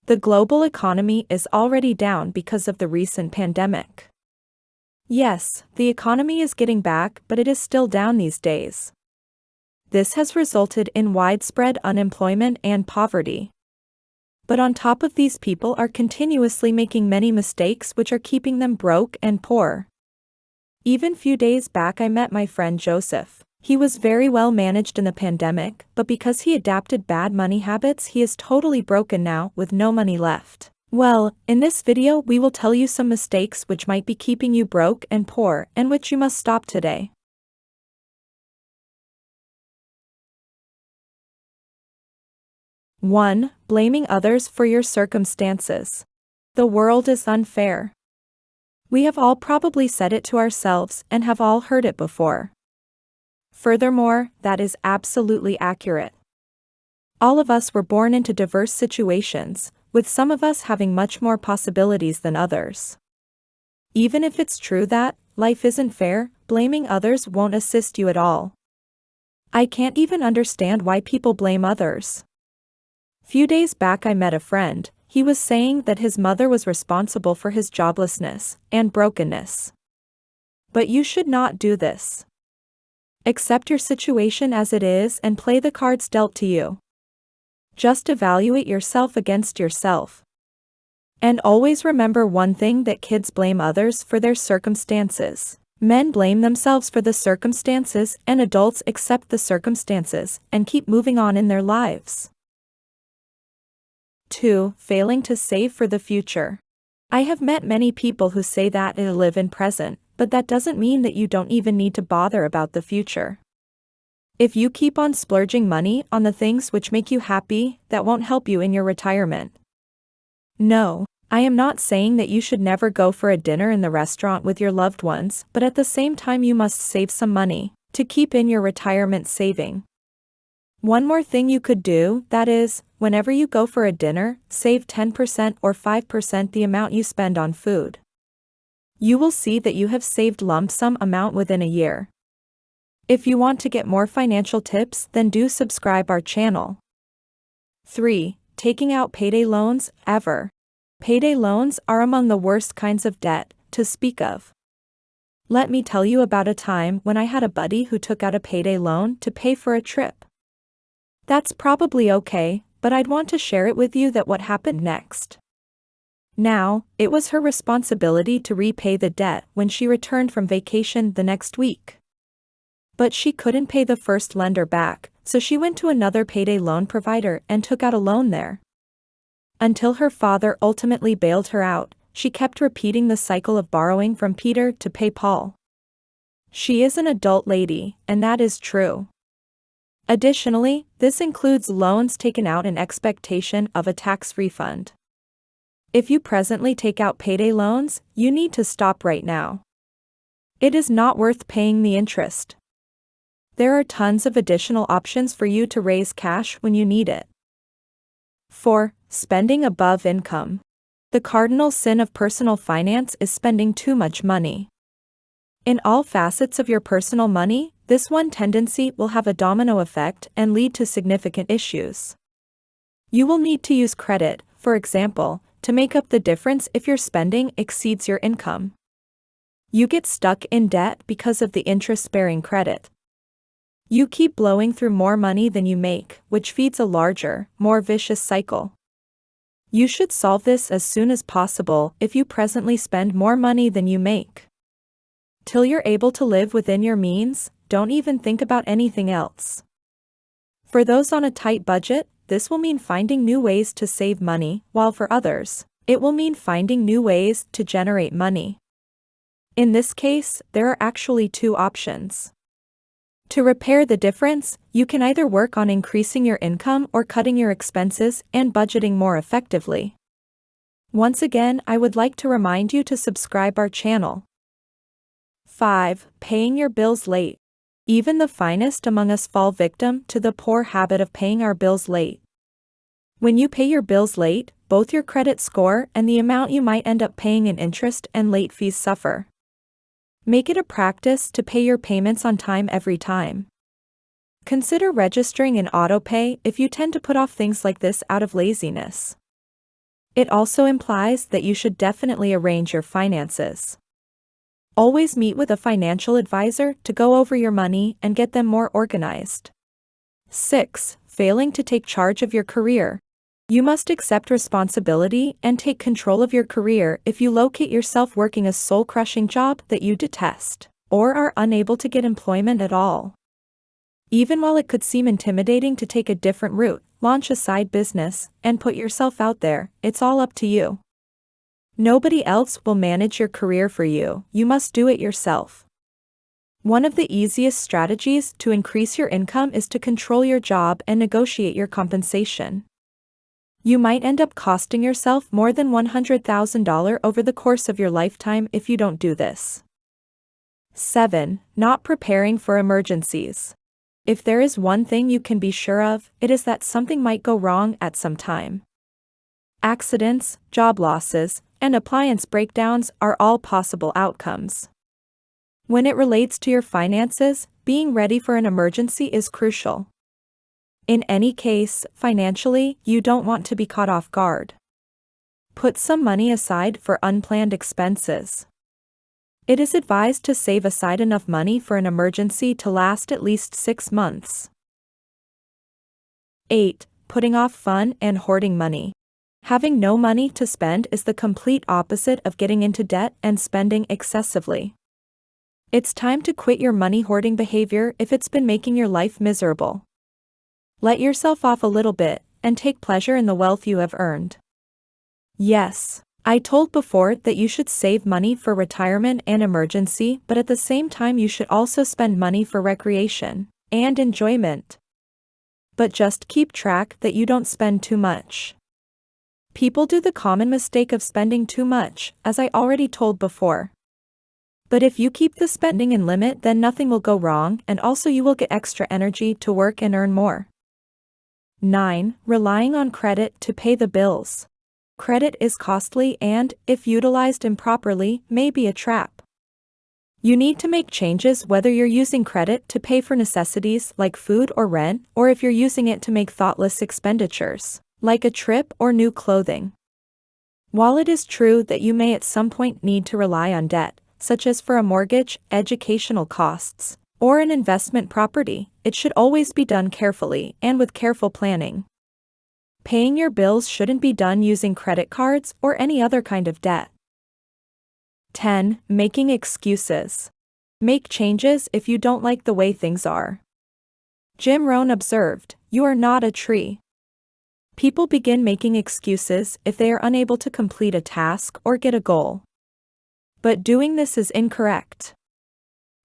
The global economy is already down because of the recent pandemic. Yes, the economy is getting back, but it is still down these days. This has resulted in widespread unemployment and poverty. But on top of these, people are continuously making many mistakes which are keeping them broke and poor. Even few days back I met my friend Joseph. He was very well managed in the pandemic, but because he adapted bad money habits, he is totally broken now with no money left. Well, in this video we will tell you some mistakes which might be keeping you broke and poor and which you must stop today. 1. Blaming others for your circumstances. The world is unfair. We have all probably said it to ourselves and have all heard it before. Furthermore, that is absolutely accurate. All of us were born into diverse situations, with some of us having much more possibilities than others. Even if it's true that life isn't fair, blaming others won't assist you at all. I can't even understand why people blame others. Few days back I met a friend. He was saying that his mother was responsible for his joblessness and brokenness. But you should not do this. Accept your situation as it is and play the cards dealt to you. Just evaluate yourself against yourself. And always remember one thing, that kids blame others for their circumstances. Men blame themselves for the circumstances, and adults accept the circumstances and keep moving on in their lives. 2. Failing to save for the future. I have met many people who say that they live in present, but that doesn't mean that you don't even need to bother about the future. If you keep on splurging money on the things which make you happy, that won't help you in your retirement. No, I am not saying that you should never go for a dinner in the restaurant with your loved ones, but at the same time you must save some money to keep in your retirement saving. One more thing you could do, that is, whenever you go for a dinner, save 10% or 5% the amount you spend on food. You will see that you have saved lump sum amount within a year. If you want to get more financial tips, then do subscribe our channel. 3. Taking out payday loans, ever. Payday loans are among the worst kinds of debt to speak of. Let me tell you about a time when I had a buddy who took out a payday loan to pay for a trip. That's probably okay, but I'd want to share it with you that what happened next. Now, it was her responsibility to repay the debt when she returned from vacation the next week. But she couldn't pay the first lender back, so she went to another payday loan provider and took out a loan there. Until her father ultimately bailed her out, she kept repeating the cycle of borrowing from Peter to pay Paul. She is an adult lady, and that is true. Additionally, this includes loans taken out in expectation of a tax refund. If you presently take out payday loans, you need to stop right now. It is not worth paying the interest. There are tons of additional options for you to raise cash when you need it. 4. Spending above income. The cardinal sin of personal finance is spending too much money. In all facets of your personal money, this one tendency will have a domino effect and lead to significant issues. You will need to use credit, for example, to make up the difference if your spending exceeds your income. You get stuck in debt because of the interest-bearing credit. You keep blowing through more money than you make, which feeds a larger, more vicious cycle. You should solve this as soon as possible if you presently spend more money than you make. Till you're able to live within your means, don't even think about anything else. For those on a tight budget, this will mean finding new ways to save money, while for others, it will mean finding new ways to generate money. In this case, there are actually two options. To repair the difference, you can either work on increasing your income or cutting your expenses and budgeting more effectively. Once again, I would like to remind you to subscribe our channel. 5. Paying your bills late. Even the finest among us fall victim to the poor habit of paying our bills late. When you pay your bills late, both your credit score and the amount you might end up paying in interest and late fees suffer. Make it a practice to pay your payments on time every time. Consider registering in autopay if you tend to put off things like this out of laziness. It also implies that you should definitely arrange your finances. Always meet with a financial advisor to go over your money and get them more organized. 6. Failing to take charge of your career. You must accept responsibility and take control of your career if you locate yourself working a soul-crushing job that you detest, or are unable to get employment at all. Even while it could seem intimidating to take a different route, launch a side business, and put yourself out there, it's all up to you. Nobody else will manage your career for you, you must do it yourself. One of the easiest strategies to increase your income is to control your job and negotiate your compensation. You might end up costing yourself more than $100,000 over the course of your lifetime if you don't do this. 7. Not preparing for emergencies. If there is one thing you can be sure of, it is that something might go wrong at some time. Accidents, job losses, and appliance breakdowns are all possible outcomes. When it relates to your finances, being ready for an emergency is crucial. In any case, financially, you don't want to be caught off guard. Put some money aside for unplanned expenses. It is advised to save aside enough money for an emergency to last at least 6 months. 8. Putting off fun and hoarding money. Having no money to spend is the complete opposite of getting into debt and spending excessively. It's time to quit your money hoarding behavior if it's been making your life miserable. Let yourself off a little bit, and take pleasure in the wealth you have earned. Yes, I told before that you should save money for retirement and emergency, but at the same time you should also spend money for recreation and enjoyment. But just keep track that you don't spend too much. People do the common mistake of spending too much, as I already told before. But if you keep the spending in limit, then nothing will go wrong, and also you will get extra energy to work and earn more. 9. Relying on credit to pay the bills. Credit is costly and, if utilized improperly, may be a trap. You need to make changes whether you're using credit to pay for necessities like food or rent, or if you're using it to make thoughtless expenditures, like a trip or new clothing. While it is true that you may at some point need to rely on debt, such as for a mortgage, educational costs, or an investment property, it should always be done carefully and with careful planning. Paying your bills shouldn't be done using credit cards or any other kind of debt. 10. Making excuses. Make changes if you don't like the way things are. Jim Rohn observed, "You are not a tree." People begin making excuses if they are unable to complete a task or get a goal. But doing this is incorrect.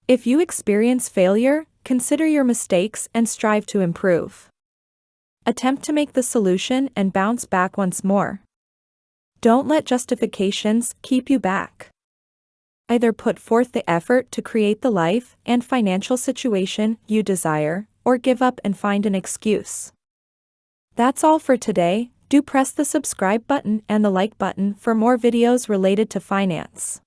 If you experience failure, consider your mistakes and strive to improve. Attempt to make the solution and bounce back once more. Don't let justifications keep you back. Either put forth the effort to create the life and financial situation you desire, or give up and find an excuse. That's all for today. Do press the subscribe button and the like button for more videos related to finance.